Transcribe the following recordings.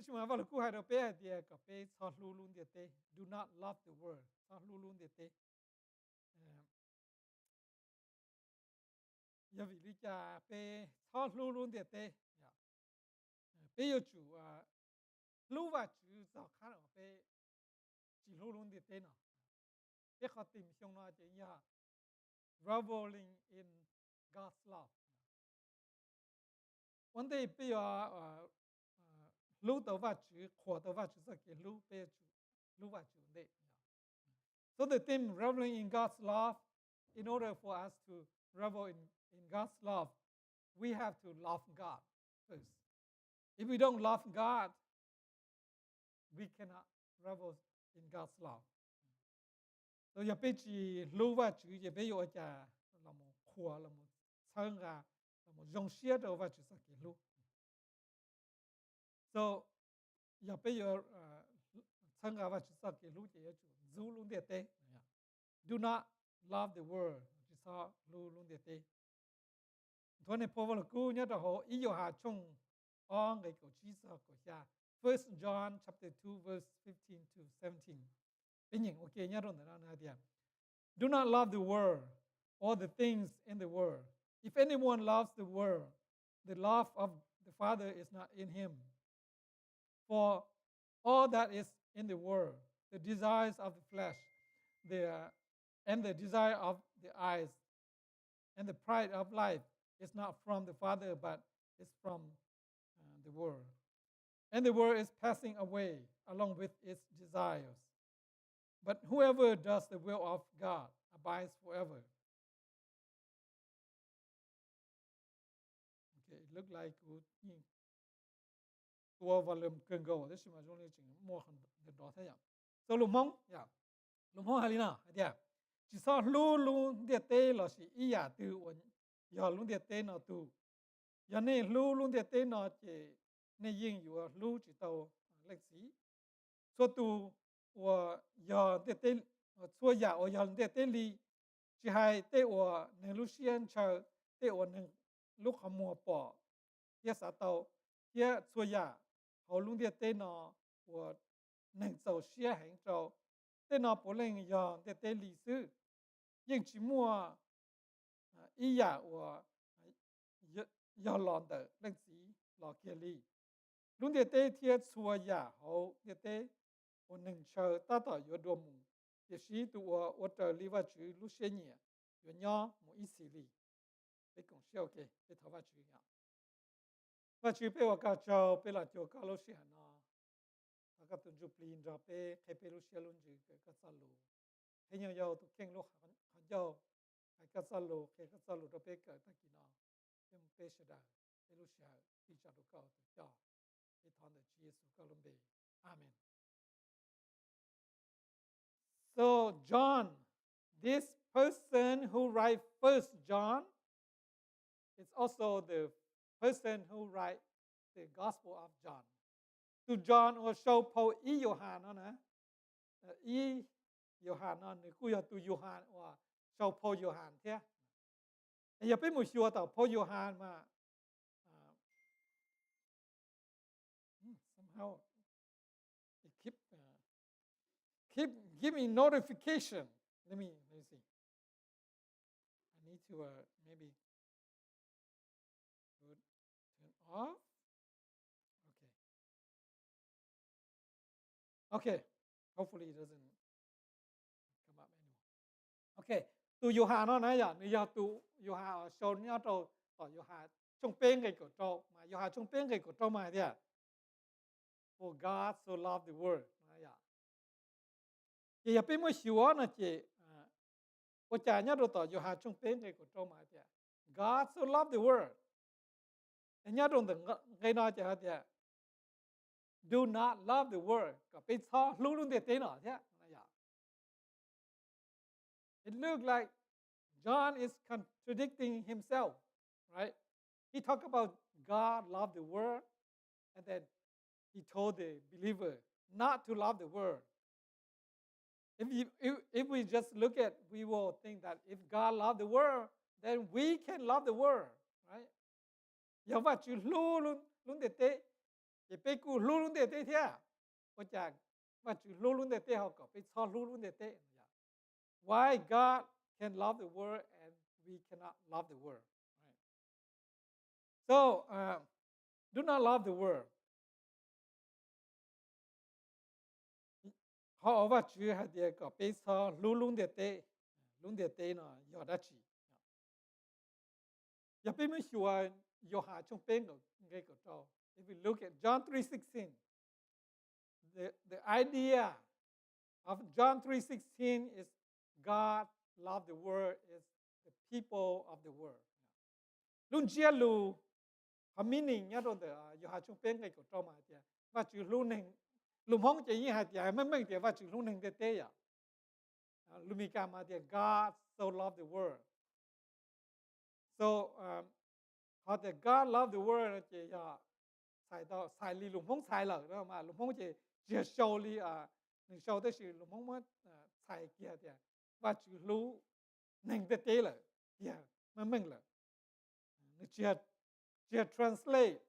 chứ mà vào lúc hai đầu bé thì có bé sao luôn luôn địa tê, do not love the world, sao luôn luôn địa tê. Giờ vì lý cha bé sao luôn luôn địa tê, bé yêu chủ lúc và chủ sao khác ở bé chỉ luôn luôn địa tê nào, bé khó tìm xong nó chỉ nhà reveling in God's love. One day bé lúc đầu và chủ khóa đầu và chủ sẽ cái lúc bé chủ lúc và chủ đấy. So the theme reveling in God's love, in order for us to revel in God's love, we have to love God first. If we don't love God, we cannot revel in God's love. So giờ bây giờ lưu và chữ giờ bây giờ cha là một khóa là một sang ra là một dòng xe đầu và chữ sẽ cái lưu. So giờ bây giờ sang ra và chữ sẽ cái lưu thì chú luôn địa tê. Do not love the world. Chữ sẽ lưu luôn địa tê. Thôi này Paul là cứu nhớ đó ý yêu hà chung on cái cổ chí sa cổ xa. 1 John chapter 2 verse 15 to 17. Bên nhìn ok nhớ rồi đó là điểm. Do not love the world or the things in the world. If anyone loves the world, the love of the Father is not in him. For all that is in the world, the desires of the flesh, and the desire of the eyes, and the pride of life is not from the Father, but is from the world. And the world is passing away along with its desires. But whoever does the will of God abides forever. Okay, it looked like tua volume can go. This is only more than that. So Hmong, yeah. Hmong halina, yeah. Chỉ sao luôn địa tê là chỉ ý giả từ giờ luôn địa tê nó tu. Giờ này luôn địa tê nó chỉ này yênอยู่luôn chỉ tàu lịch sử. So tu 我要在这所以我要在这里，只还对我能路线车，对我能路好摸跑，也啥到也所以好路的对呢，我能走些很走，对呢不能要在这里是，因只摸一呀我要浪的历史老给里，路的对贴所以好的对。我能chờ ta tỏ yo đồ mù, để sĩ tụ我chờ li và chữ lúc xe nhẹ, yo nhỏ một ít xí li, để cũng xe ok, để thọ và chữ nhẹ. Và chữ pe wa cả chờ pe là chờ cả lúc xe nó, và cả tuần chụp linh ra pe khi pe lúc xe luôn chữ cái sao lu, hay nhau yo tụ keng lúc hắn yo, cái sao lu cái sao lu ra pe cái ta kia nó, nhưng pe sẽ đã, pe lúc xe đi chợ tụ cao tụ cho, để thọ được chữ Giêsu cao luôn be, Amen. So John, this person who writes 1 John, is also the person who writes the Gospel of John. To John or show Paul ý Johann nó nè, ý Johann nó nè, cúi to Johann or show Paul Johann thế. Giờ biết một số tàu Paul Johann mà somehow it keep giving notification. Let me see. I need to maybe turn off. Okay. Hopefully it doesn't come up anymore. Okay. Tu Johann nó nãy giờ, giờ tu Johann show nhau trâu, tỏ Johann trong bên cái của trâu, mà Johann trong bên cái của trâu mà thế. For God so loved the world. Thì giờ bên mới hiểu nó chỉ, tôi trả nhớ đồ tỏ Johann trong bên cái của trâu mà thế. God so loved the world. Nhớ đồ cái nói chỉ thế. Do not love the world. Có bên sau luôn luôn để thế nào thế. It looked like John is contradicting himself, right? He talked about God loved the world, and then he told the believer not to love the world. If we just look at, we will think that if God loved the world, then we can love the world, right? Giờ và chữ luôn để thế, chỉ biết cứ lu luôn để thế thế, bây giờ mà chỉ lu luôn để thế họ có biết sao lu luôn để thế. Why God can love the world and we cannot love the world? Right? So do not love the world. Họ và chữ hay để có biết sao lu luôn để thế nó giờ đã chỉ. Giờ bên mình hiểu giờ hà trong bên cái chỗ. If we look at John 3:16, the idea of John 3:16 is God loved the world is the people of the world. Luôn chia lu, họ meaning nhá rồi giờ hà trong bên cái chỗ mà thì và chữ lu nền, lu mong chỉ như hạt thì mình thì và chữ lu nền để thế à. Lu mi cả mà thì God so loved the world. So họ thì God loved the world thì xài đó xài li lu mong xài lợ đó mà lu mong chỉ show li mình show tới sự lu mong mất xài kia thì và chữ lu nền để thế lợ thì mà mình lợ chỉ translate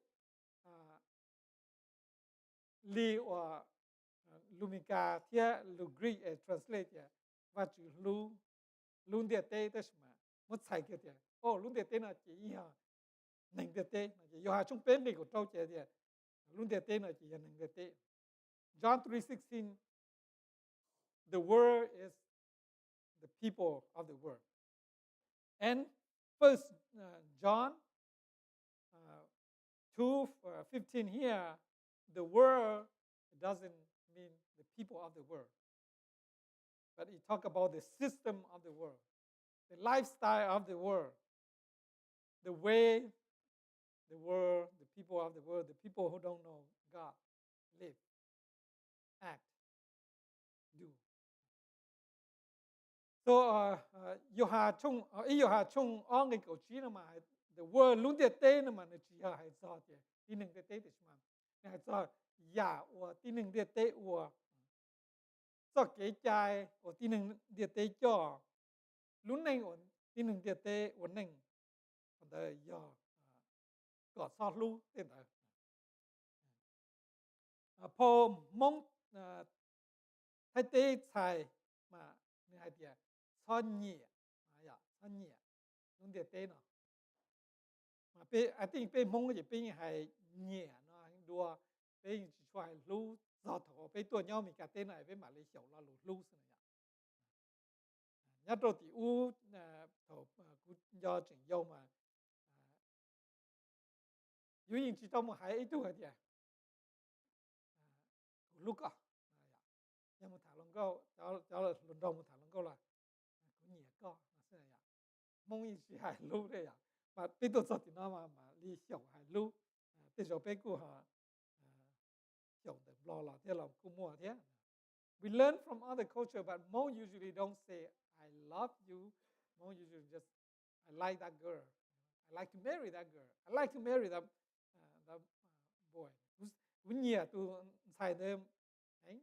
li or lumika thia lu Greek translate và chữ lu luôn để thế tới mà mất xài kia thì luôn để thế là chỉ nền để thế giờ trong bên này của trâu trẻ thì luôn để thế là chỉ nền để thế. John 3:16, the world is the people of the world. And first John 2:15 here, the world doesn't mean the people of the world, but it talk about the system of the world, the lifestyle of the world, the way the world, the people of the world, the people who don't know God live, act, do. So yo ha chung on cái câu chí mà the world luôn để tế mà nó chỉ hay sao thì tin hưng để tế thì mà hay sao ya or tin hưng để tế or sao cái trái or tin hưng để tế cho luôn này or tin hưng để tế or neng còn đời yo có sao luôn thế nàoพอ mong thay tế xài mà như hay thì son nhẹ son nhẹ luôn để tế nó mà I think mong cái gì hay nhẹ nó đua chỉ phải lưu giọt thổตัวnhau mình cả tên này mà lấy hiểu là lưu thế này nhất rồi thì thổ cũng do chỉnh dâu mà dù gì chỉ trong một hai ít tuổi thì lúc nhưng mà thằng long câu cháu là lần đầu một thằng long câu là cũng nhẹ co là thế này mong gì chỉ hai lưu đây mà tôi sợ thì nó mà đi hiểu hai lưu bây giờ cô họ hiểu được lo là thế là cũng mua thế. We learn from other culture, but Hmong usually don't say I love you. Hmong usually just I like that girl. I like to marry that girl. I like to marry that boy. Cũng nhẹ tôi xài thêm hành,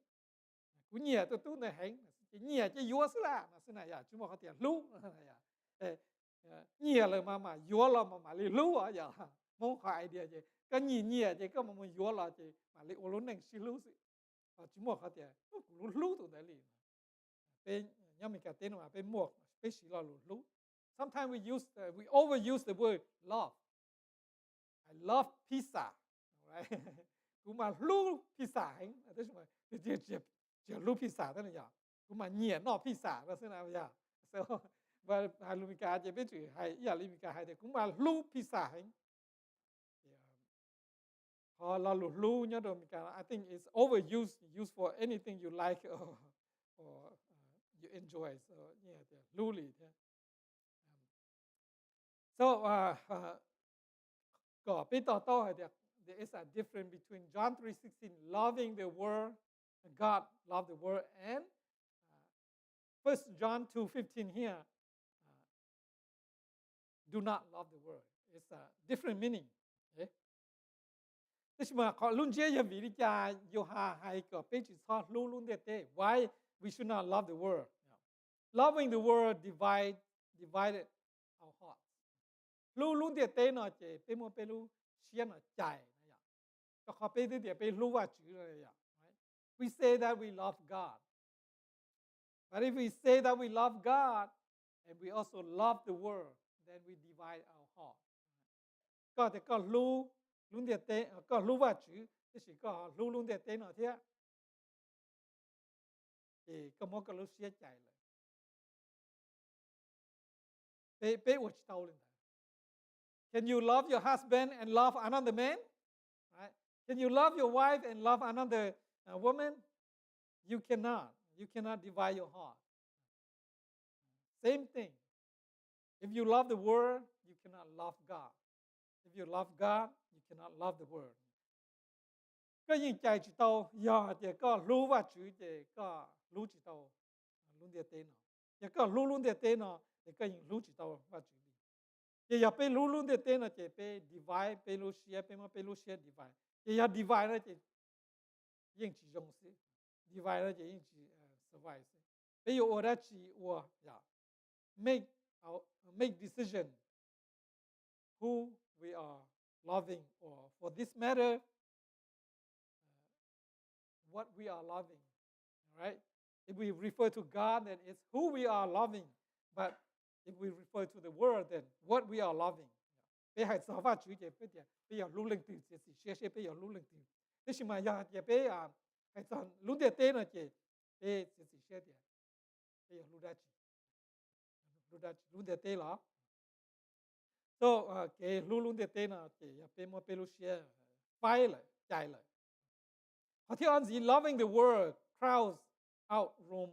cũng nhẹ tôi này hành, chỉ nhẹ chỉ vua xí là xí này à, chúng mà có tiền lú này nhẹ là mà vua là mà lấy lú à giờ, Hmong có idea gì, cái nhẹ chỉ có mà mình vua là chỉ mà lấy ô lún này xí lú xí, chúng mà có tiền lú tụi đấy liền, bên nhà mình cả tên mà bên mua, bên xí là lú. Sometimes we overuse the word love. I love pizza, right? Cũng mà lú pizza hành, thế mà chỉ lú pizza thế này giờ, cũng mà nhẹ nọ pizza là thế nào giờ, so và hai lú mica chỉ biết chữ hai, giờ lú mica hai thì cũng mà lú pizza hành, họ là lú nhớ rồi mica, I think it's overused, used for anything you like or you enjoy, so yeah, lú lì thế. So có biết to hay được. There is a difference between John 3:16 loving the world, God loved the world, and 1 John 2:15 here, do not love the world. It's a different meaning. Thế mà họ luôn chia cho vị đi cha Yoha hay có biết chỉ sao luôn để thế. Why we should not love the world? Loving the world divided our hearts. Luôn để thế nó chỉ bên một bên luôn chia nó chạy. ก็ขอไปเดี๋ยวไปรู้ว่าจื่อเลยอ่ะ we say that we love God but if we say that we love God and we also love the world then we divide our heart ก็แต่ก็รู้ลุงเดียเต้ก็รู้ว่าจื่อที่สิก็รู้ลุงเดียเต้หน่อยเถอะก็มองก็รู้เสียใจเลยเป๊ะว่าจะเท่าเลย Can you love your husband and love another man? Right? Can you love your wife and love another woman? You cannot. You cannot divide your heart. Same thing. If you love the world, you cannot love God. If you love God, you cannot love the world. ก็ยิ่งใจจิตโตอย่าเดี๋ยวก็รู้ว่าจื่อเดี๋ยวก็รู้จิตโตลุงเดียเต้เนาะเดี๋ยวก็รู้ลุงเดียเต้เนาะเดี๋ยวก็ยิ่งรู้จิตโตว่าจื่ออย่าไปรู้ลุงเดียเต้เนาะเดี๋ยวไป divide ไปรู้เสียไปมาไปรู้เสีย divide อย่า divide แล้วจะยิ่งจีจงสิ divide แล้วจะยิ่งจีsurvive สิไปอยู่อได้จีว่าอย่า make decision who we are loving or for this matter what we are loving right if we refer to God then it's who we are loving but if we refer to the world then what we are loving ไปให้สาวจื่อเจ็บไปเดี๋ยวไปอย่ารู้เรื่องตื่นเสียสิเสียไปอย่ารู้เรื่องตื่นนี่สิมาอย่าไปให้ตอนรู้เดี๋ยวเต้นน่ะเจ็บไปเสียสิเสียเดี๋ยวไปอย่ารู้ได้จีรู้เดี๋ยวเต้เหรอ so เกรู้เดี๋ยวเต้นน่ะเจ็บอย่าไปมาไปรู้เสียไปเลยใจเลยพอที่อันสิ loving the world crowds out room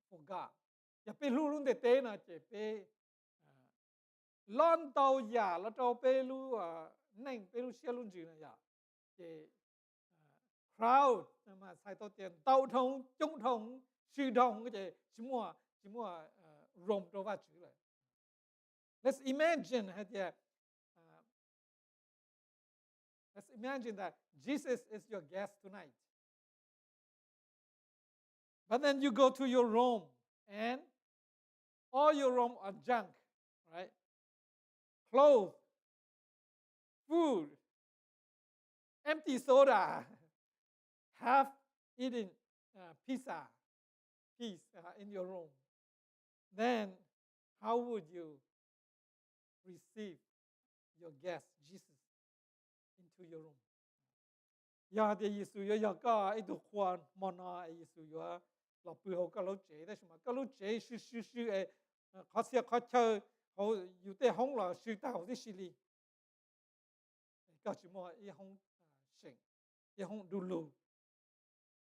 for God อย่าไปรู้เดี๋ยวเต้นน่ะเจ็บไปล้อนเตาอย่าแล้วเตาไปรู้นั่งไปรู้เสียลุงจื่อน่ะอย่าเจ็บcrowd มาใส่ตัวเตียนเตาทงจงทงชื่อทงก็จะชิมัวรวมตัวว่าจื่อเลย let's imagine that Jesus is your guest tonight but then you go to your room and all your room are junk right clothes food empty soda half eaten pizza piece in your room then how would you receive your guest Jesus into your room อย่าเดี๋ยวยิสุยอย่าก็ไอ้ตัวควานมอนาไอ้ยิสุยเราปืนเขาก็รู้เจ๋ได้ใช่ไหมก็รู้เจ๋ชื่อไอ้เขาเสียเขาเจอเขาอยู่ในห้องเราชื่อตาเขาที่ชิลีก็ชิมัวไอ้ห้องเชิงไอ้ห้องดูลู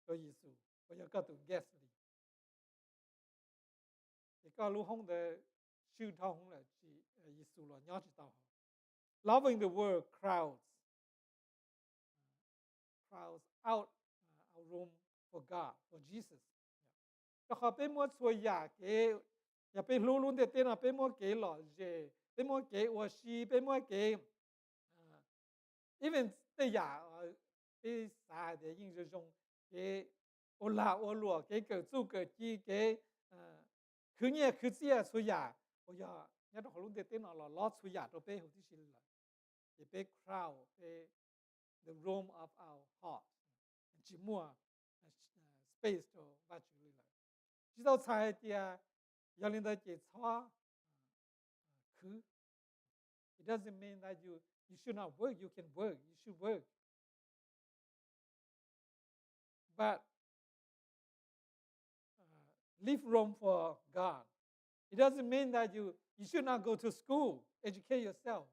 ก็ยิสุก็อย่าก็ตัว guest เลยไอ้ก็รู้ห้องเดชื่อท้องเลยจียิสุเราย้อนจิตเอา loving the world crowds out our room for God for Jesus ก็ขอไปมัวสวยอย่าไปรู้เดี๋ยวเต้นไปมัวเก๋หล่อเจไปมัวเก๋อวชีไปมัวเก๋ even แต่อย่าไปสายเดี๋ยวยิ่งจะจงเก๋โอลาโอลัวเก๋เกิดสู้เกิดจีเก๋คือเนี่ยคือเสียสวยโอ้ยเนี่ยต้องรู้เดี๋ยวเต้นเราล้อสวยตัวไปหัวที่ชิลเลยจะไป crowd ไป the room of our heart จิมัว space ตัวว่าจุเลย知道才的要领的节操คือ it doesn't mean that you should not work you can work you should work but leave room for God it doesn't mean that you should not go to school educate yourself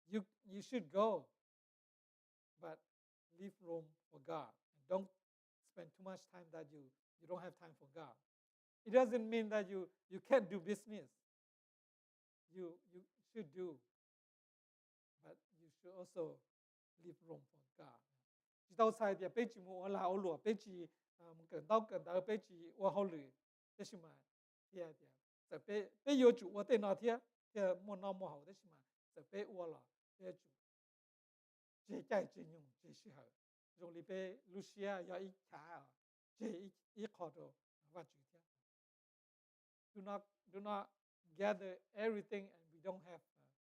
you should go but leave room for God and don't spend too much time that you don't have time for God it doesn't mean that you can't do business you should do but you should also leave room for God 知道才的被几么拉欧罗被几跟到被几我好累这是嘛对这被有主我对那天这莫那么好的是嘛这被我了这主这在真用这时候用里被路西亚要一卡这一考到ว่า主天do not gather everything and we don't have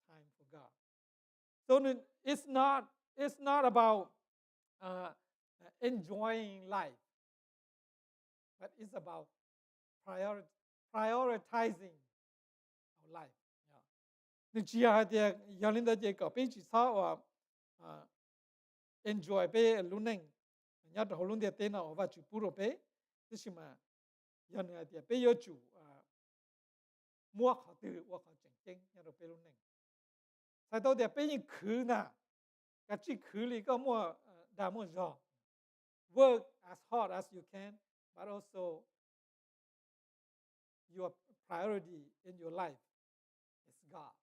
time for God so it's not it's not about enjoying life, but it's about prioritizing our life. Nên chia hai tia giờ lên đó chỉ có bên chỉ sao enjoy bé luôn nè, nhớ đó luôn tia tên nào và chụp bút bé, thế mà giờ này tia bé yêu chủ mua khó từ mua khó chỉnh chỉnh nhớ đó bé luôn nè, sai đâu tia bé những khứ nè, cái chỉ khứ li có mua đa mua giò, work as hard as you can, but also your priority in your life is God.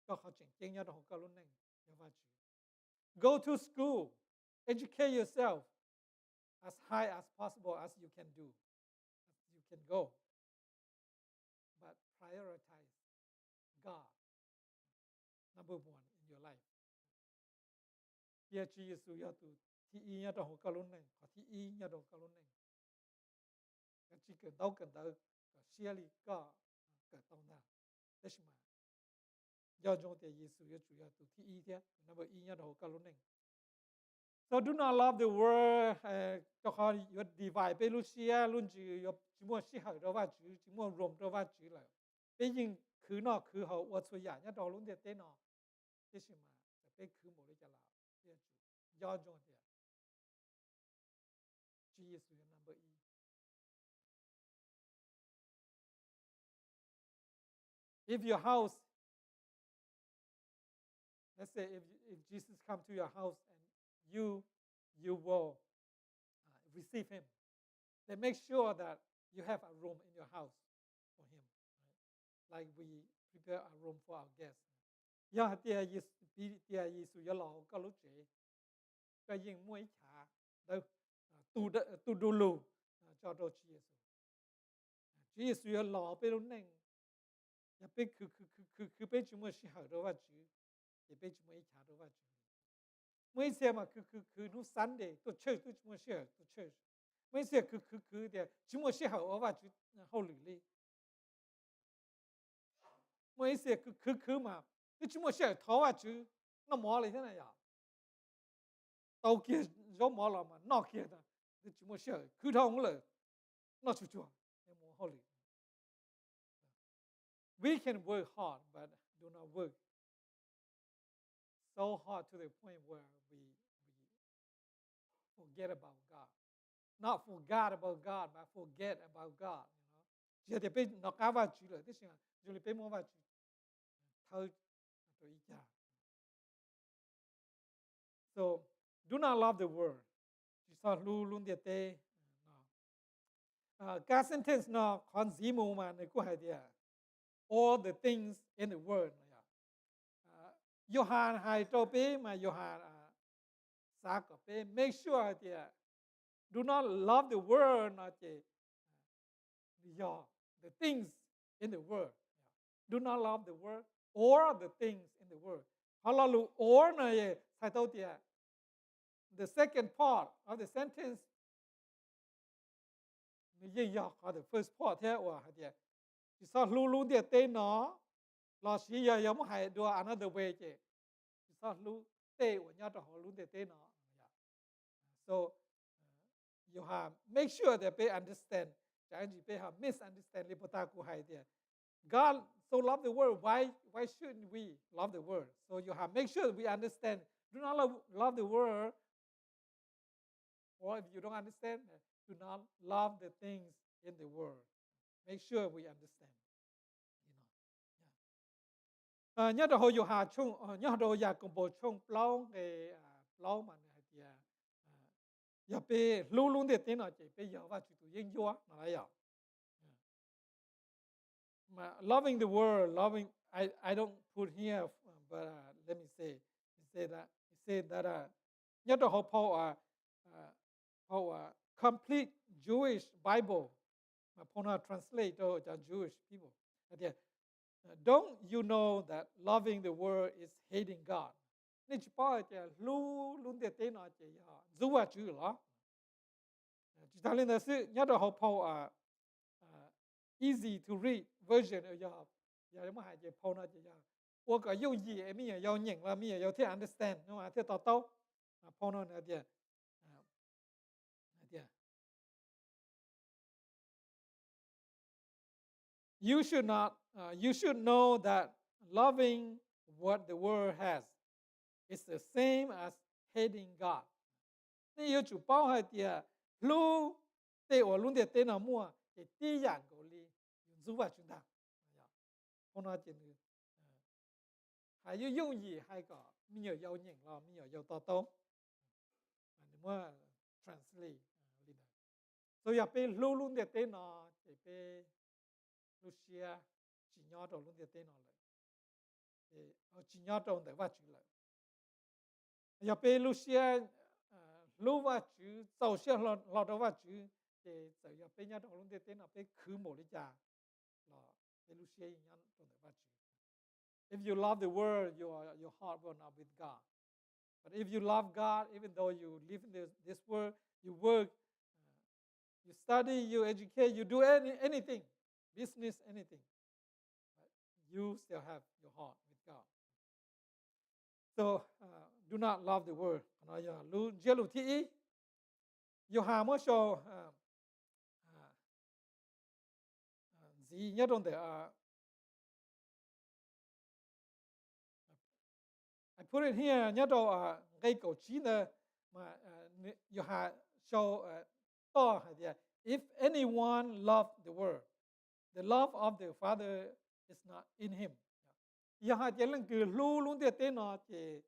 Có khó chỉnh chỉnh nhớ đó có luôn nè, nhớ và chụp. Go to school, educate yourself as high as possible as you can do, as you can go. But prioritize God, number one in your life. Here Jesus ya tu thi ya to ka lun neng, thi ya to ka lun neng. Ka chi ke dau kan da surely ka ka tong da. This ma. Ya jong te Jesus ya chu ya tu thi dia, number ya to ka lun neng. So do not love the world. Cho họ you divide pe lu xia luôn chỉ mua xí hở đó và chỉ mua rồng đó và chỉ là bây giờ khứ nọ khứ hậu và suy giả nhất đó luôn để tên nọ thế mà bây khứ một cái là thế do cho thế Jesus number E. If your house, let's say if Jesus come to your house and you will receive him, then make sure that you have a room in your house for him, right? Like we prepare a room for our guests. Ya tia Yesu ya lo ka lu che ka yin muai cha đâu tu du lu cho do chi Yesu ya lo pe lu neng ya pe cứ pe chu mo shi ha do wa chu ya pe chu muai cha do wa chu muai se ma cứ nu Sunday to church tu chu mo shi to church muai se cứ de chu mo shi ha wa chu hou lu li muai se cứ mà cái chúng mình sẽ tháo ra chứ nó mỏ lại thế này à tàu kia gió mỏ là mà nọ kia đó cái chúng mình sẽ cứ thông là nó chua chua em muốn hỏi we can work hard but do not work so hard to the point where we forget about God, not forgot about God but forget about God, you know. Chỉ để nó cá vào chữ rồi, tức là rồi để mua vào chữ thôi. So do not love the world. Chỉ sao luôn địa tê. Các sentence nó còn gì mà này cũng hay địa. All the things in the world. Johann hai trâu bê mà Johann sa cà phê. Make sure địa. Do not love the world nó chỉ. The things in the world. Do not love the world or the things in the world. Halalu or này sai tao địa. The second part of the sentence, the first part here was chỉ sao luôn địa tên nó, là chỉ giờ mới hay do another way chứ, chỉ sao luôn tên của nhau đó họ luôn địa tên nó, so you have make sure that they understand, chẳng chỉ they have misunderstand li bata ku hay địa, God so love the world, why shouldn't we love the world? So you have make sure we understand. Do not love the world. Or if you don't understand, do not love the things in the world. Make sure we understand. Nhớ đồ hồi hà chung, nhớ đồ nhà cùng bộ chung plau cái plau mà này thì giờ pe luôn để tên nó chỉ pe giờ và chủ yên vô nó lại giờ. Mà loving the world, loving I don't put here, but let me say that nhớ đồ hồi complete Jewish Bible, Pona translate to Jewish people. Don't you know that loving the world is hating God? Nên chỉ bảo là luôn để tên nó chỉ Zoov chữ đó. Chỉ ta lên là sự nhớ được học easy to read version ở giờ mà hai chỉ Pona chỉ 我个用意咪也要认啦，咪也要去 understand， 那嘛去到碰到那点那点。You should not. You should know that loving what the world has is the same as hating God. 你要主包下点，路对我论的对那么，也第样个哩，用主话传达，碰到点呢，还要用意还个，咪要认咯，咪要到，你么 translate 哩的，所以要被路论的对那，就被路些只要到论的对那来，只要到的话主来，要被路些路话主，走些老的话主。就要被人讨论的点啊，被科目的家，被路些人懂得吧去。If you love the world, your heart will not with God. But if you love God, even though you live in this world, you work, you study, you educate, you do anything, business, anything, you still have your heart with God. So do not love the world. Nói giờ lu chia lu thi, you have more show. Gì nhất trong the I put it here nhất trong cái câu chuyện mà you have show to hay if anyone love the world, the love of the Father is not in him. You have chỉ lần cứ lu luôn để tên nó chỉ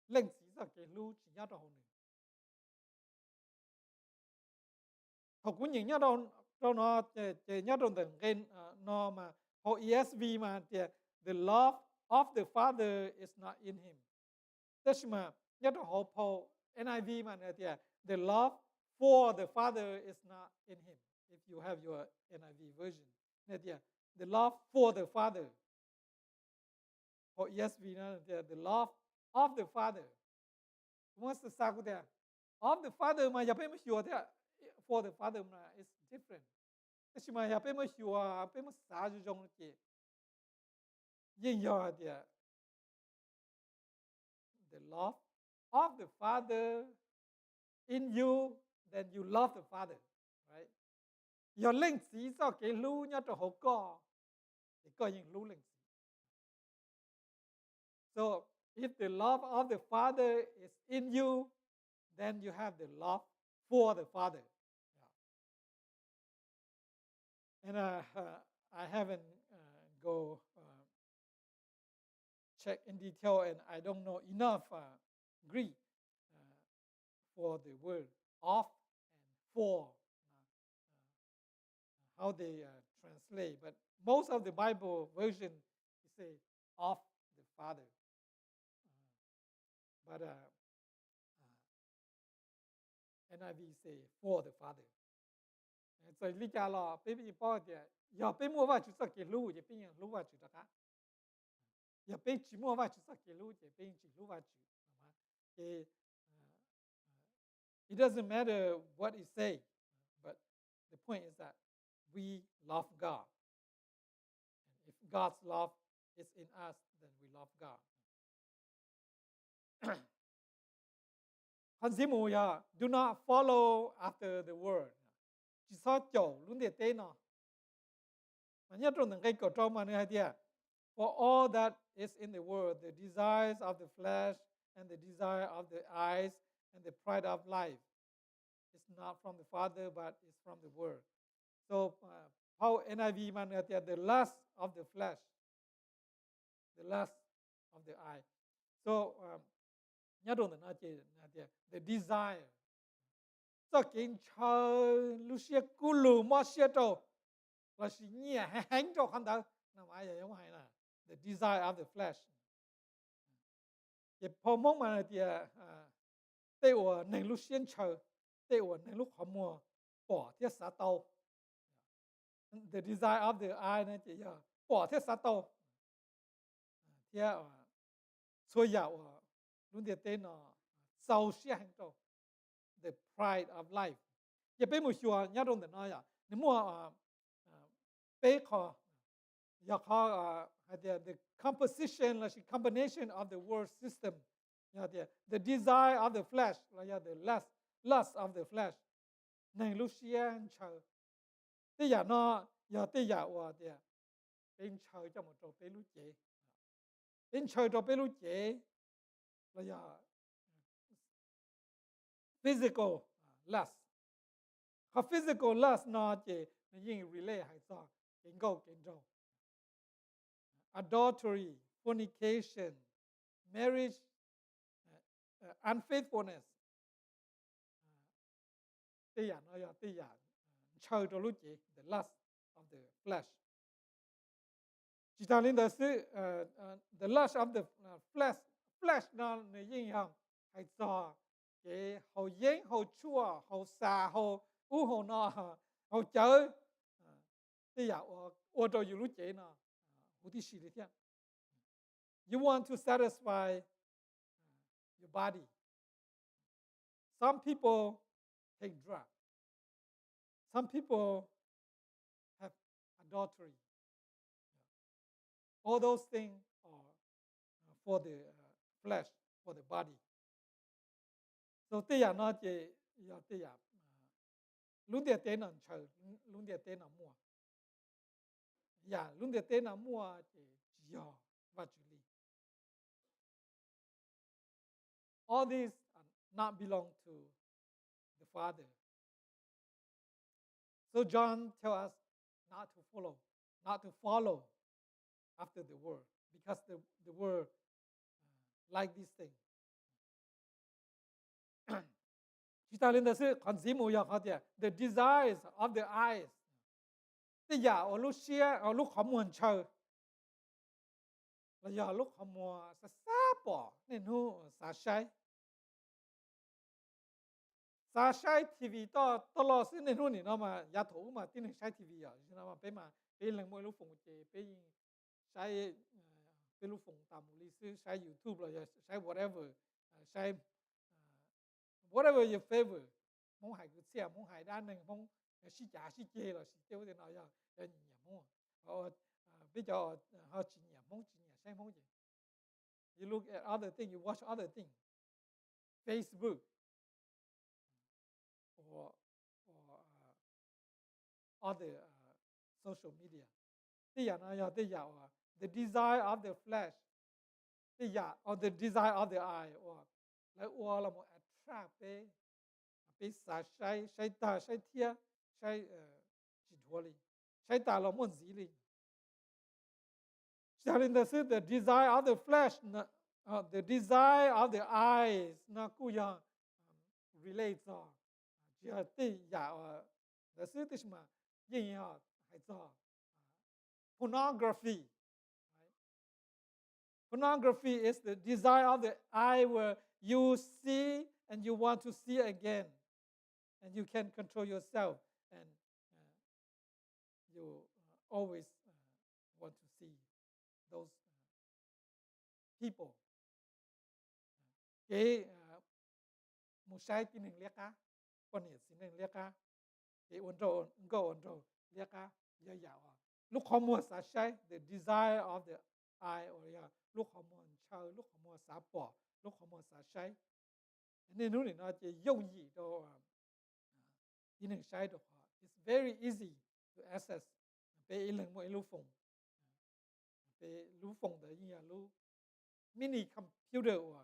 lần chỉ ra cái lu chỉ nhất trong này. Học cũng nhìn nhất trong nó chỉ nhất trong từng cái nó mà học ESV mà the love of the Father is not in him. Tức mà nhất trong học NIV mà the love for the Father is not in him. If you have your NIV version, the love for the Father. Học ESV nó the love of the Father. What's the sao của of the Father mà nhập mới hiểu for the Father mà is different. Tức mà nhập mới hiểu mới sao cho trong cái yên giờ the love of the Father in you, then you love the Father, right? Your linh chỉ cho cái lưu nhất trong hậu co, thì coi những lưu linh. So if the love of the Father is in you, then you have the love for the Father. Yeah. And I haven't go check in detail, and I don't know enough Greek for the word of and for, how they translate. But most of the Bible version say of the Father. But NIV say for the Father. And so lý do là bây giờ bao giờ giờ bây mua vào chúng ta cái lúa giờ bây giờ lúa vào chúng ta cả giờ bây chỉ mua vào chúng ta cái lúa giờ bây chỉ lúa vào chúng mà cái it doesn't matter what it say, but the point is that we love God, and if God's love is in us, then we love God. Con dĩ mù ya do not follow after the world. Chỉ sao chỗ luôn để tên nó. Mà nhất trong những cái câu trong mà này hay for all that is in the world, the desires of the flesh and the desire of the eyes and the pride of life is not from the Father, but is from the world. So how NIV mà này the lust of the flesh, the lust of the eye. So nhất trong nó chỉ the desire. So kiến chơi lúc xưa cú lù mà xưa đâu là sự nhẹ hành cho con đó nằm ai vậy không hay là the desire of the flesh. Cái phong mong mà thì tại我能lúc xuyên chơi, tại我能lúc họ mua bỏ thiết sát tàu. The desire of the eye này thì bỏ thiết sát tàu. Thì所以我luôn địa tên nó giàu xia hành cho the pride of life. Giờ bây giờ xưa nhớ trong đó nói nếu mà bây giờ giờ họ hay the composition là combination of the world system, the desire of the flesh là the lust of the flesh, nên lúc xia chờ, thế giờ nó giờ thế giờ và bên chờ cho một chỗ bên lúc chế, bên chờ cho bên lúc chế là giờ physical lust, cái physical lust nó chế nóยิ่ง relate hay sao, kiến câu kiến trâu, adultery, fornication, marriage, unfaithfulness, thế giờ nó giờ thế giờ chờ cho lúc chế the lust of the flesh. Chỉ ta lên đó sự the lust of the flesh nóยิ่งhàng hay sao cái hậu yên hậu chua hậu xa hậu u hậu nọ hậu chơi thế giờ ở đâuอยู่lúc chế nó hậu đi xí thế. You want to satisfy your body. Some people take drugs. Some people have adultery. All those things are for the flesh, for the body. So thế giờ nó chỉ giờ thế giờ lúc địa tế nó chờ lúc địa tế nó mua, giờ lúc địa tế nó mua thì giờ và xử lý. All these not belong to the Father. So John tells us not to follow after the world, because the world like these things. Chúng ta lên đó sự còn gì mùi họ thì the desires of the eyes. Thì giờ ở lúc xia ở lúc họ muốn chờ, là giờ lúc họ muốn sa bỏ nên hu sa sai TV to lo sự nên hu ni nó mà giá thủ mà tin sai TV à, nó mà bé lần mỗi lúc phụng chế bé sai bé lúc phụng tạm lý sư sai YouTube là sai whatever sai whatever your favor, mong hải cứ xem mong hải đan này mong xí trả xí chê là xí tiêu thì nói giờ nhẹ mong bây giờ họ chỉ nhẹ xem mong gì. You look at other things, you watch other things, Facebook or other social media. Thì giờ nói thì giờ the desire of the flesh, thì giờ or the desire of the eye or lại là một attract bé sai ta sai thia sai chỉ thua đi sai ta là muốn gì đi. Cho nên là the desire of the flesh, the desire of the eyes nó cũng relate to chỉ là tí giờ là sự tí mà gì hay cho pornography. Pornography is the desire of the eye where you see and you want to see again, and you can control yourself, and you always want to see those people. Cái một sai tin hình liếc á, quan hệ xin hình liếc á, cái ổn rồi liếc á, giờ lúc họ mua sai the desire of the eye or lúc họ mua chơi, lúc họ mua xả bỏ, lúc họ mua sai. Nên lúc này nó chỉ dùng gì đó in hình sai đó họ. It's very easy to access. Về lần mỗi lúc phồng, về lúc phồng đấy như là lúc mini computer or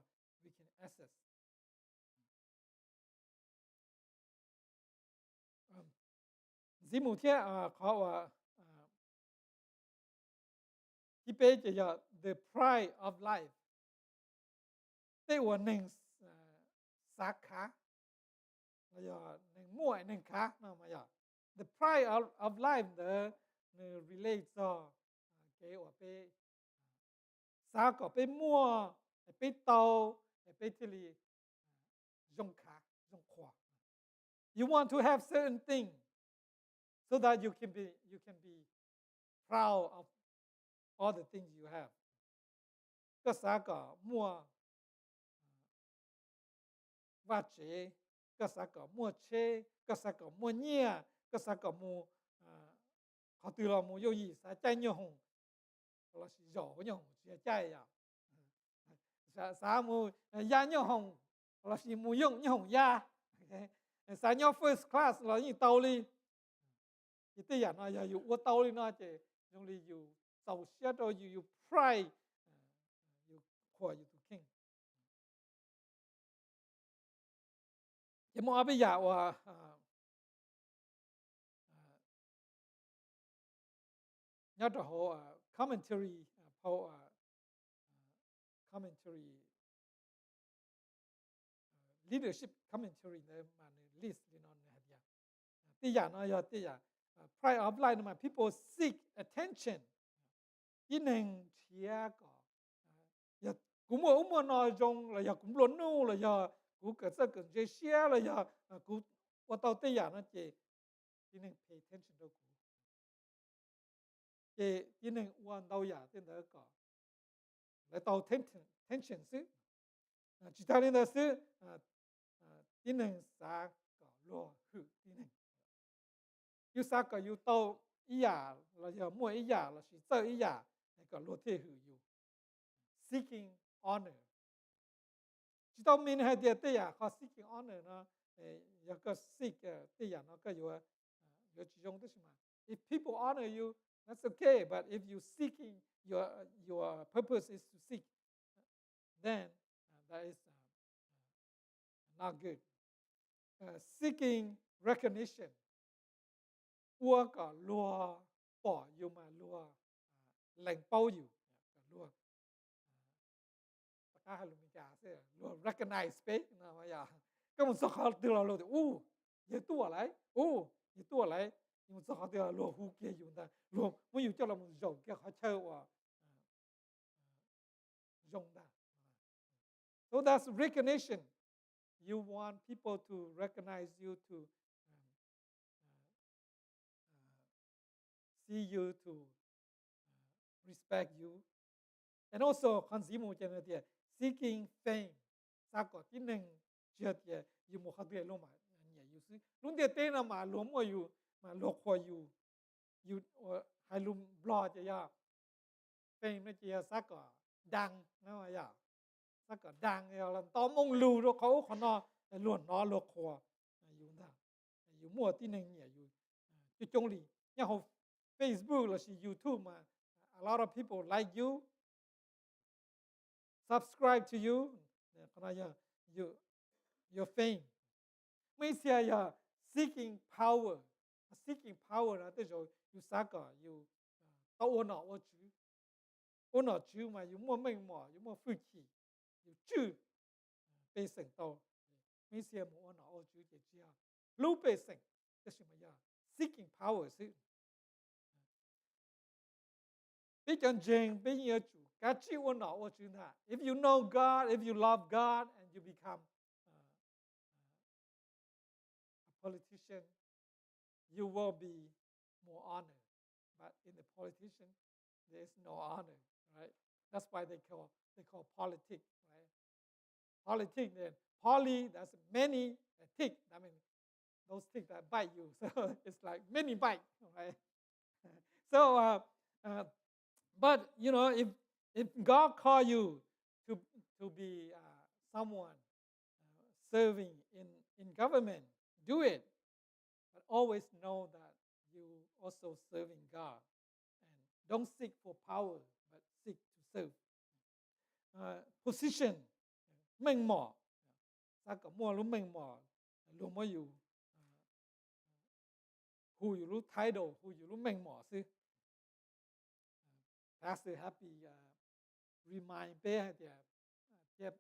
we can access. Dĩ mù thế họ cái bé chỉ là the pride of life. Thế là nên sa khá, là giờ nên mua nên khá nào mà giờ the pride of life the relate to cái ở bé sa có bé mua bé tàu bé thì là dùng khá dùng khoa. You want to have certain things so that you can be proud of all the things you have. Cái sa có mua và chế, cái sa có mua chế, cái sa có mua nhia, cái sa có mua họ từ là mua yêu gì sa trái nhiều hồng. là sĩ giàu nhau chia chạy ya sa mu ya nhau hồng là sĩ mu dụng nhau ya sa nhau first class là như tàu li thì bây giờ nó giờอยู่ว่าtàu li nó chỉ dùng liอยู่tàu xe rồiอยู่ pride อยู่ขวาอยู่ตัว king thì mọi bây giờว่าnhớ đó họ commentary họ commentary leadership commentary này mà list lên nó này vậy bây giờ nó giờ bây giờ pride of life mà people seek attention cái này chia có giờ cũng muốn nói trong là giờ cũng lớn nu là giờ cũng cái sự cần chế share là giờ cũng qua tàu bây giờ nó chỉ cái này pay attention đâu cũng cái này quan tàu giờ tên đó có lại tàu tension xứ chỉ ta nên là xứ cái này sao có lo hư cái này yêu sao có yêu tàu ý giả là giờ mua ý giả là chỉ sợ ý giả có lo thế hư yêu seeking honor chỉ tao mình hay địa thế à có seeking honor nó giờ có seek thế à nó có yêu chỉ dùng thế mà if people honor you that's okay but if you seeking your purpose is to seek then that is not good seeking recognition ua cả lúa bỏ yêu mà lúa lành bao yêu cả lúa ta hay mình trả sẽ lúa recognize space nào mà ya cái một số họ từ là lúa thì vậy tua lại vậy tua lại nhưng một số họ từ là lúa hú kia dùng ta lúa mới dùng cho là một dòng kia họ chơi và dùng ta so that's recognition you want people to recognize you to see you to respect you and also consumer generally seeking fame sao có cái năng chuyện thì yêu một cái luôn mà nhiều yêu sĩ luôn để tên là mà luôn mà lộc hoa yêu hay luôn blog chứ ya fame nó chỉ sao có đăng nó mà ya sao có đăng là tao mong lưu rồiเขาnó luôn nó lộc hoa yêu đó yêu mua cái năng nhiều yêu cái trong lý nhà họ Facebook là chỉ YouTube mà a lot of people like you subscribe to you your fame mấy xe ya seeking power là tới rồi you sao cả you tao ôn nọ chứ mà you mua mình mỏ you mua phu chi you chứ bê sinh tao mấy xe mua ôn nọ chứ để chia lưu bê sinh thế mà ya seeking power chứ bây giờ jeng bây giờ chủ cá chi ôn nọ chứ na if you know God if you love God and you become a politician you will be more honored but in the politician there is no honor right that's why they call politics right politics then poly that's many tick I mean those ticks that bite you so it's like many bite right so but you know if God call you to be someone serving in government do it but always know that you also serving God and don't seek for power but seek to serve position mình mỏ sao cả mua lúc mình mỏ lúc mớiอยู่who you lúc title who you lúc mình mỏ sư Pastor happy remind bé hay tiếp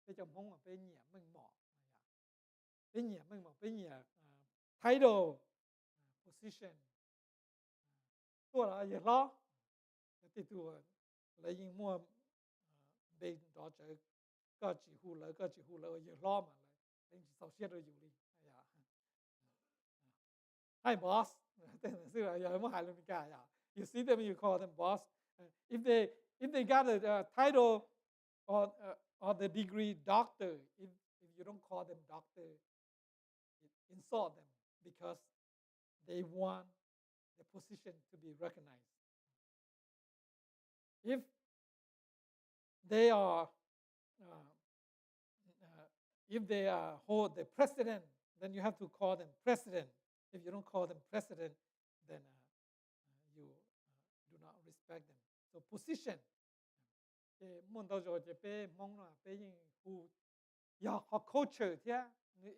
cái trong hông bé nhẹ mình mỏ bé nhẹ mình mỏ bé nhẹ title positionตัวlà gì lo cáiตัวlấy những mua bên đó chơi có chỉ hú lỡ gì lo mà lại nên chỉ sau xét rồiอยู่đi hi boss tên là xưa giờ mới hài luôn cả ya you see them you call them boss if they got a title or the degree doctor if you don't call them doctor it insult them because they want the position to be recognized If they are, if they hold the president, then you have to call them president. If you don't call them president, then you do not respect them. So position. Muốn đâu rồi thì bé mong là bé những who, yeah, our culture, yeah.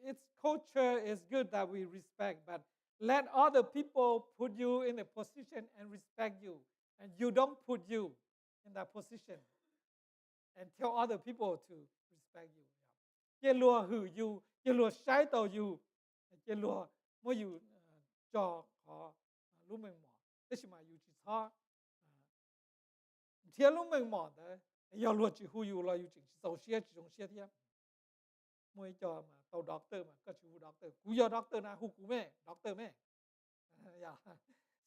Its culture is good that we respect, but let other people put you in a position and respect you, and you don't put you in that position, and tell other people to respect you. Cái lùa hử you, cái lùa sai tàu you, cái lùa mỗi you cho họ lúc mình mỏ, thế mà you chỉ cho, theo lúc mình mỏ đấy, giờ lùa chỉ hu you là you chỉ tàu xe chỉ dùng xe thiệp, mỗi cho mà tàu doctor mà các chú doctor, cú giờ doctor na hu cú mẹ, doctor mẹ, yeah.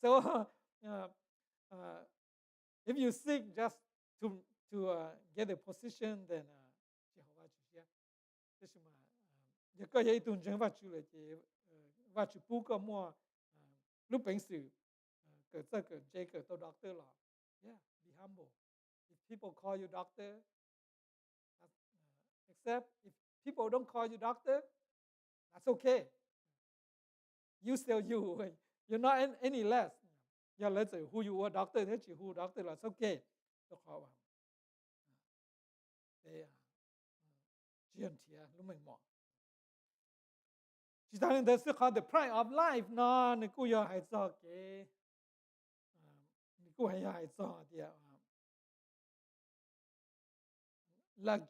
So if you seek just to get a position, then chỉ học vào chủ xe. Thế mà giờ có những tuần chẳng vào chủ là chỉ vào chủ bù có mua lúc bình sự cái这个这个都 doctor 了 yeah, be humble. If people call you doctor, except if people don't call you doctor, that's okay. You still you, you're not any less. Yeah, let's say who you are doctor, thế chỉ who doctor là okay. Tôi khó vào để chuyện thì lúc mình mỏ. Chỉ ta nên thấy sự khó the pride of life nó nên cô giờ hay cho cái cô hay cho thì like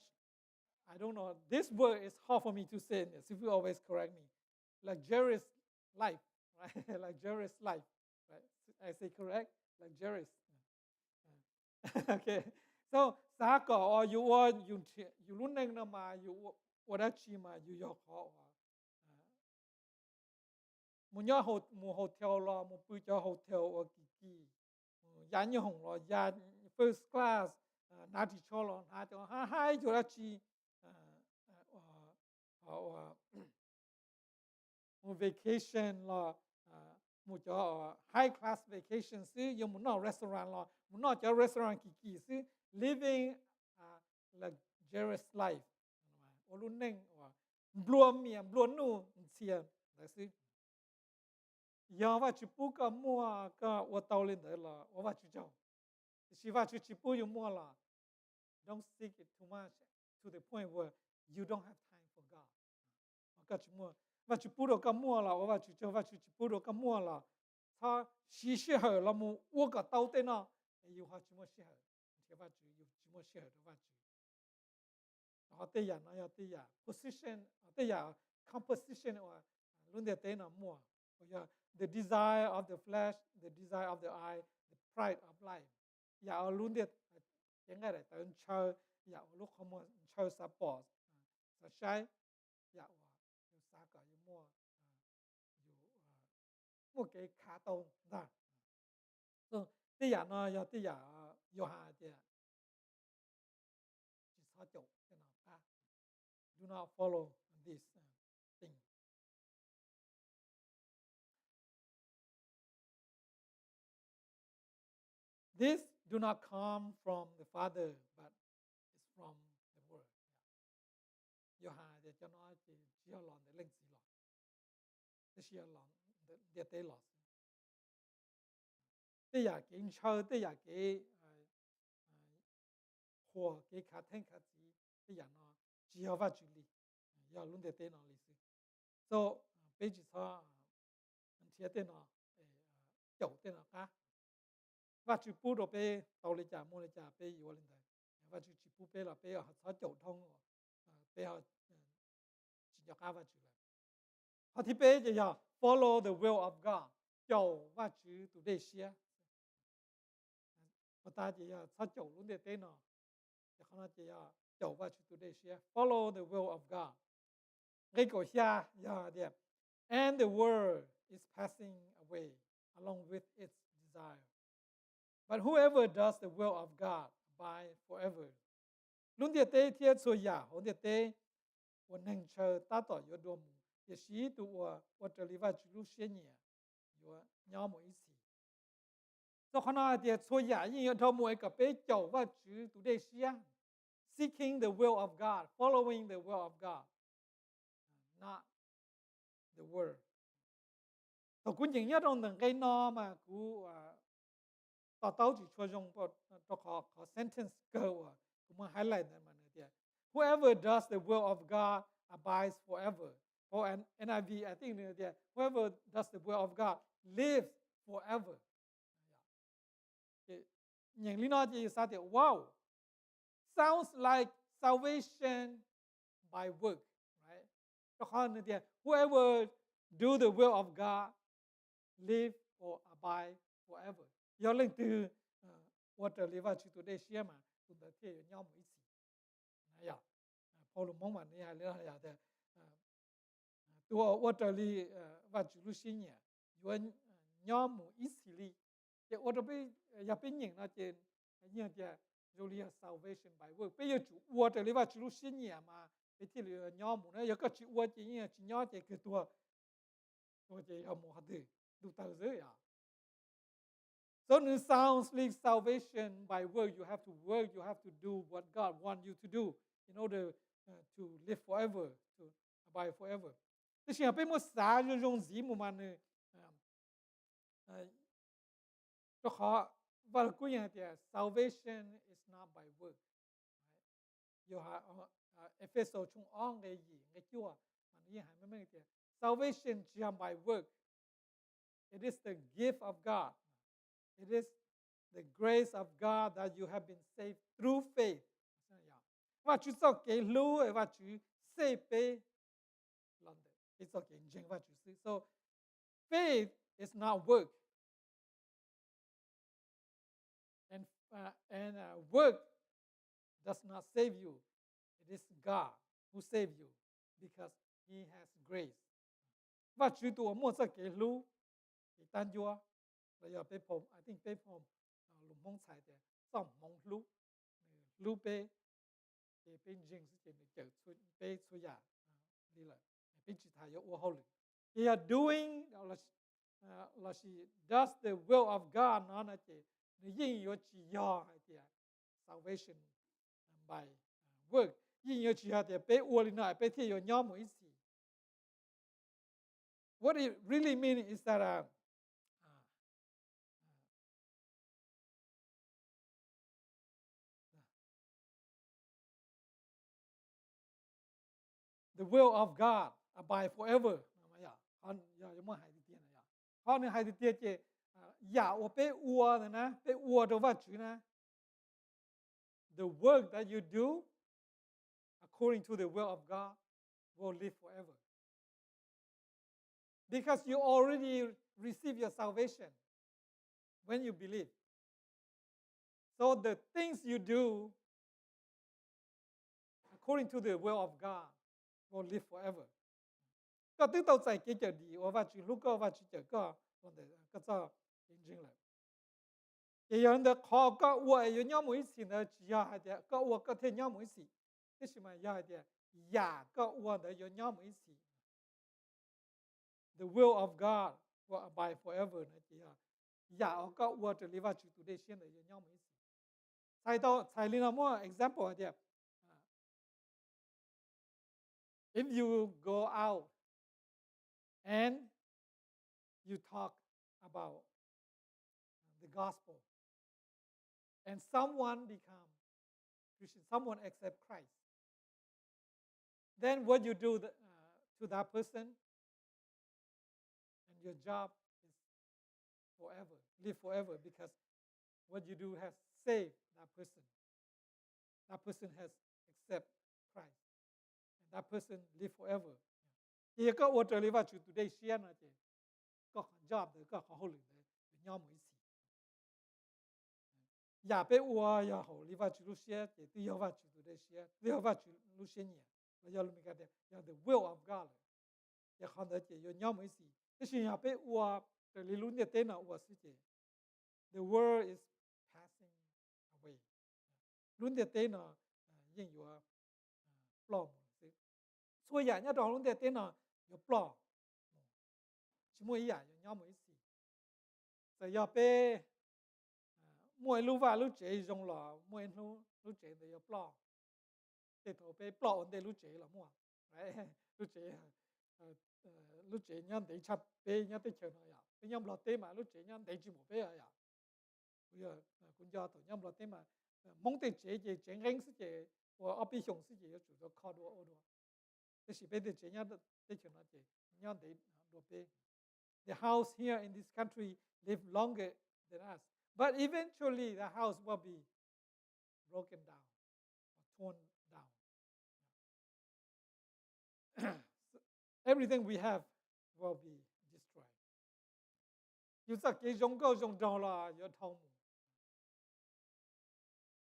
I don't know, this word is hard for me to say this, if you always correct me. Luxurious life, right? Luxurious life, right? I say correct? Luxurious. Okay. So, sa ko or you luôn nên nó mà you what chi mà you yok họ. Một nhà một hotel lo, một bữa cho hotel ở kỳ, giá như hồng lo, giá first class, nãy chỉ cho lo, nãy cho hai chỗ là chi, một vacation lo, một chỗ high class vacation xứ, dùng một nó restaurant lo, một nó cho restaurant kỳ xứ, living luxurious life, ở luôn nên, buôn miệng buôn nu, tiền, là xứ. Giờ vào chụp bút cái mua cái ở tàu lên đấy là ở vào chụp cho, chỉ vào chụp bút dùng mua là don't seek it too much to the point where you don't have time for God. Cái chụp mua vào chụp bút cái mua là ở vào chụp cho vào chụp bút cái mua là,他适合了么我个到底呢，有话怎么适合，这话就有怎么适合的话就，然后对呀那要对呀 position 对呀 composition 或论的对那么，或者 the desire of the flesh, the desire of the eye, the pride of life. Ya luôn được tiếng cái này tới chơi, ya lúc không muốn chơi support, sa sai, ya yo sa cả yo mua, mua cái khá tông ra. Thế ya nó ya thế ya yo hà thế, chỉ sao chỗ thế nào cả, do not follow this thing. This do not come from the Father, but it's from the Word. Yo hà để cho nó chỉ lòng để linh gì lòng, để chỉ lòng để tế lòng. Thế ya kiến chơi, thế ya cái hoa cái khát thanh khát gì, thế ya nó chỉ học vào chữ lý, ya luôn để tế nó lý sự. So bây giờ sao anh thấy thế nào, chỗ thế nào cả. Và chữ bút rồi bé tàu lấy trả mua lấy trả bé yêu lên đấy, và chữ bút bé là bé ở sáu chỗ thông rồi, bé ở chỉ cho cá và chữ này. Họ thì bé giờ follow the will of God, chỗ và chữ tụ đề xia. Và ta chỉ sáu chỗ luôn để tên nó, thì họ nói chỉ chỗ và chữ tụ đề xia, follow the will of God. Cái cổ xia đẹp, and the world is passing away along with its desire. But whoever does the will of God abides forever. Luôn địa tế thiết số giả, hồn địa tế, hồn hành chờ ta tỏ yếu đồ mù, địa sĩ tụ ở trở lý và chủ lúc xế nhẹ, yếu nhau một ý xỉ. so khana dia choya yin yo mo ka pe chou wa chu today xia seeking the will of God, following the will of God, not the word. So cũng những nhất trong từng cái no mà của tao tao chỉ cho dùng cho có sentence câu cũng mà highlight này mà này whoever does the will of God abides forever. For an NIV, I think whoever does the will of God lives forever. Những lý do gì sao thì wow, sounds like salvation by work, right? Cho con này whoever do the will of God live or abide forever. Do lên từ water live out today share mà cùng tới thế nhau một ít gì. Này à, Paul mong mà này là là thế. Tua water li và chủ lu xin nhỉ, yuan nhau một ít gì. Cái water bị ya bên nhìn nó trên như thế rồi là salvation by work. Bây giờ chủ water li và chủ lu xin nhỉ mà cái thì là nhau một nó, có chủ water chỉ như chỉ nhau cái tua chỉ họ một hạt đủ tao dễ à. So it sounds like salvation by work. You have to work. You have to do what God wants you to do in order to live forever, to abide forever. Thế thì bên một xã dùng gì mà này cho họ và cũng như thế salvation is not by work. You have Ephesos chung on cái gì cái chúa mà như hai mấy cái salvation chỉ by work. It is the gift of God. It is the grace of God that you have been saved through faith. Và chú sao cái lúa và chú save pe London. It's okay. Jing và chú see. So faith is not work. And work does not save you. It is God who saved you because He has grace. Và chú tụi mua sao cái lúa cái tan chúa. Là giờ bé phong, I think bé phong lùng mong xài để xong mong lú bé bé bên riêng sự kiện để chở bé xuôi nhà đi lại bé chỉ thay cho ô hậu lực. He are doing là she does the will of God nó là chỉ nhưng yo chỉ yo hay thì salvation by work nhưng yo chỉ hay thì bé ô lên lại bé thì yo nhau một ít gì. What it really means is that the will of God abide forever. Con giờ chúng hai đi tiền này. Con này hai đi tiền chứ. Giả ở bên ua này nè, bên ua đâu vào chữ nè. The work that you do according to the will of God will live forever. Because you already received your salvation when you believe. So the things you do according to the will of God will live forever. Có thứ tao dạy cái chợ đi, và chỉ lúc có và chỉ chợ có, còn để có sao hình dung lại. Cái样的考个我有鸟没事呢，只要还的，个我个天鸟没事，这是嘛要的，呀个我的有鸟没事。The will of God will abide forever 呢，只要呀个我这里话去读的现在有鸟没事。才领了么 example 的。If you go out and you talk about the gospel and someone become Christian, someone accept Christ, then what you do to that person and your job is forever, live forever, because what you do has saved that person. That person has accepted Christ. That person live forever. Thì có ô trở lý vào chủ today share nó thì có job được có hậu lực để nhau mới xí. Giả bé ua ya hậu lý vào chủ lúc share thì tuy vào chủ today share, tuy vào chủ lúc share nhỉ. Là do mình cái đấy, do the will of God. Ya không được thì nhau mới xí. Thế thì giả bé ua trở lý lúc này tên là ua xí thì the world is passing away. Lúc này tên là những ua plom. Xui giả nhá đó lúc này tên là有 plot 什么呀有nhau mới xí. Rồi giờ bé mỗi lúc vào lúc chế dùng là mỗi lúc chế thì có plo để thầu bé plo ổn để lúc chế là mua đấy lúc chế lúc chế nhân để chập bé nhân để chơi nó ya bé nhân lọt té mà lúc chế nhân để chỉ một bé ya bây giờ cũng do tổ nhân lọt té mà mong để chế chế rèn sự chế或ở bên熊事情要做到靠多欧多，这是别的这样的这种那些，样的多别。The house here in this country live longer than us, but eventually the house will be broken down or torn down. Everything we have will be destroyed. You say cái giống câu giống đầu là your home.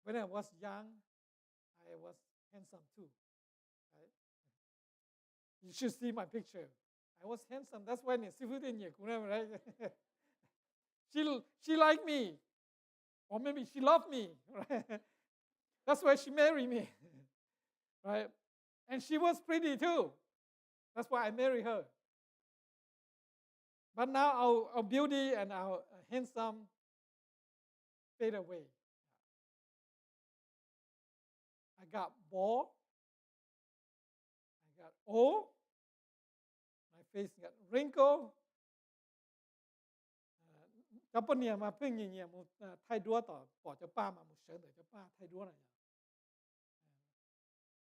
When I was young, I was handsome too. Right? You should see my picture. I was handsome. That's why sư phụ tên nhỉ cũng right? She liked me, or maybe she loved me. Right? That's why she married me, right? And she was pretty too. That's why I married her. But now our beauty and our handsome fade away. I got bald. I got old. My face got wrinkled. Cho bên nhà mà bên nhà một thay đua tỏ bỏ cho ba mà một sớm để cho ba thay đua này.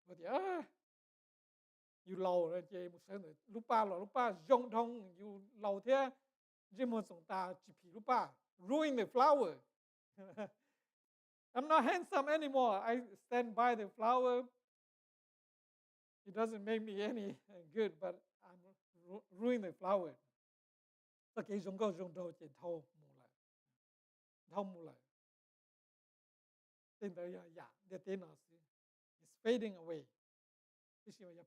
Rồi thì you lâu rồi chị một sớm rồi lúc ba rong thông you lâu thế chỉ một sòng ta chỉ phì lúc ba ruin the flower. I'm not handsome anymore. I stand by the flower. It doesn't make me any good, but I'm ruin the flower. Tất cái giống đầu chỉ thâu mù lại. Tên tới để tên nó it's fading away. Thế thì mà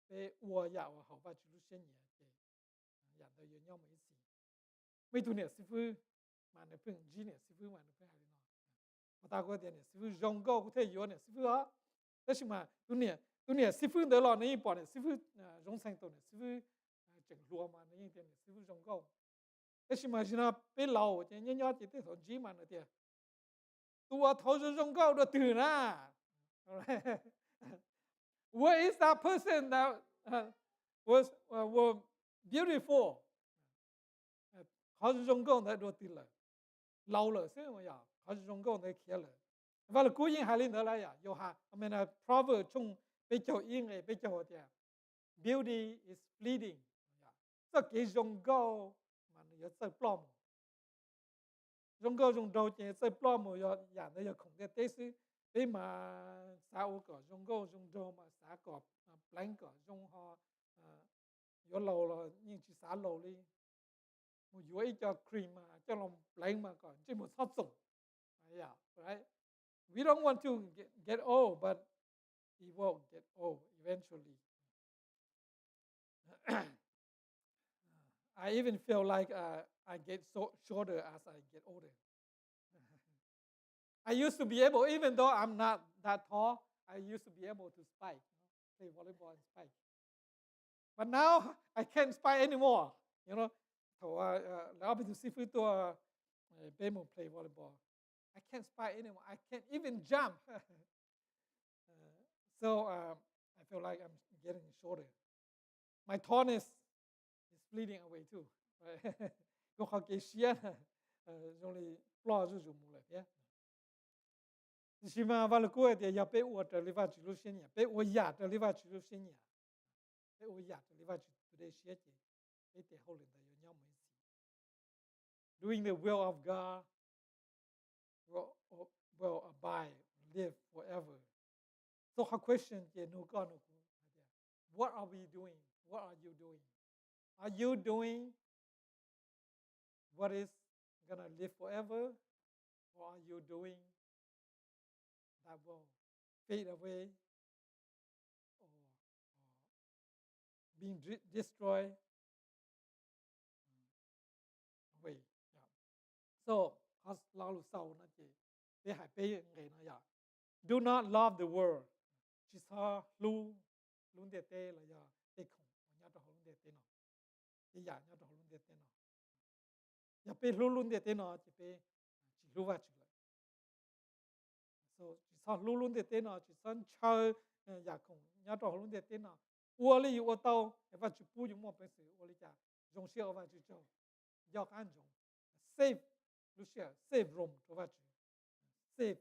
bé ua và hậu ba chú xuyên nhẹ thì tới nhau mấy gì. Mấy tu nè sư phụ mà nó phun gì nè sư phụ mà nó phun hay nó. Mà ta có tiền nè sư phụ giống câu có thể yếu nè sư phụ á. Thế thì mà tu nè sư phụ đỡ lo này bỏ nè sư phụ giống sang tu nè sư phụ chỉnh lúa mà này tiền nè sư phụ giống câu. Thế thì mà chỉ là bé lâu thì nhớ chỉ tới thằng gì mà nó tiền. Tu thấu giống câu được từ na. Where is that person that was beautiful? Họ dùng câu này được từ là lâu rồi xem mà ya, họ dùng câu này kia rồi. Và là cố nhiên hai lần nữa là ya, yo ha, I mean proverb chung bây giờ yên này bây giờ thì beauty is fleeting. Tất cái dùng câu mà nó sẽ plom. Dùng câu dùng đầu thì sẽ plom mà ya nó không thể tế sư. Thế mà sao có dùng câu dùng đầu mà sao có blank có dùng họ yo lâu là nhưng chỉ sao lâu đi. Một chuỗi cho cream mà cho lòng blank mà còn chỉ một sót dùng. Yeah, right? We don't want to get old, but it will get old eventually. I even feel like I get shorter as I get older. I used to be able, even though I'm not that tall, I used to be able to spike, play volleyball and spike. But now I can't spike anymore. Now to see to play volleyball. I can't spike anymore. I can't even jump. So I feel like I'm getting shorter. My tallness is bleeding away too. Có họ cái xia rồi lại lo rồi dùng lại nhé. Chỉ mà vào cuối thì giờ bé uất trở lại vào chủ lưu sinh nhỉ, bé uất giả trở lại vào chủ lưu sinh nhỉ, bé uất giả trở lại vào chủ đề xia chứ, bé để hậu lên tới nhau mấy gì. Doing the will of God will abide, live forever. So her question is what are we doing? What are you doing? Are you doing what is going to live forever? Or are you doing that will fade away or being destroyed away? Yeah. So, do not love the world. Chỉ sao luôn để tê là giờ tê không, nhớ đó luôn để tê nó, tê giả nhớ đó luôn để tê nó. Giờ bé luôn để tê nó chỉ bé chỉ lưu vào chữ lại so chỉ sao lưu luôn để tên nào chỉ sao chơi giả cùng nhớ trò luôn để tên nào ua li ua tàu và chữ pu những một cái sự ua li chả dùng xe và chữ châu dọc ăn dùng save lúc xe save room cho và chữ save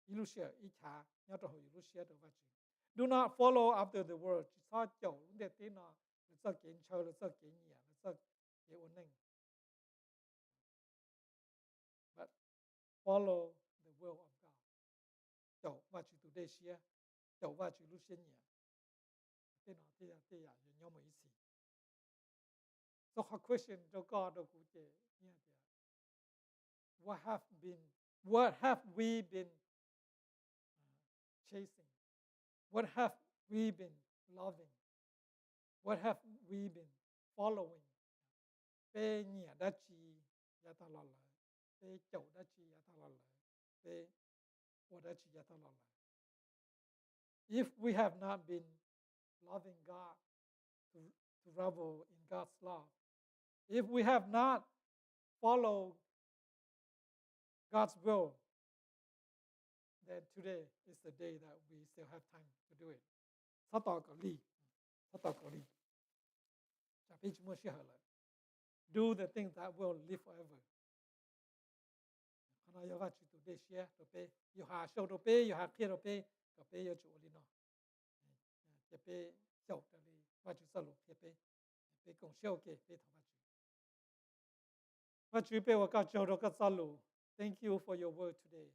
lúc xe ít chả nhớ trò lúc xe cho và chữ do not follow after the world chỉ sao châu luôn để tên nào là sao kiến chơi là sao kiến nhẹ là sao kiến ổn định but follow the will of God châu và chữ today share châu và chữ lúc xe nhẹ tên nào thế là nhau mấy gì so her question cho God đâu cũng thế nhẹ thế what have we been chasing what have we been loving what have we been following pe nhẹ đã chi ya ta la la pe châu đã chi ya ta la la pe what đã chi ya ta la la if we have not been loving God to revel in God's love if we have not followed God's will then today is the day that we still have time to do it. Sao tỏ có lý. Chả biết chúng ta lại. Do the things that will live forever. Khi nào yêu vào chủ đề share đồ pe, yêu hà sâu đồ pe, yêu hà kia đồ pe, đồ pe yêu chủ lý nó. Cái pe sâu đó đi, vào chủ sâu cái pe cùng sâu cái pe thằng vào chủ. Vào chủ pe vào cao sâu đồ cái sâu. Thank you for your word today.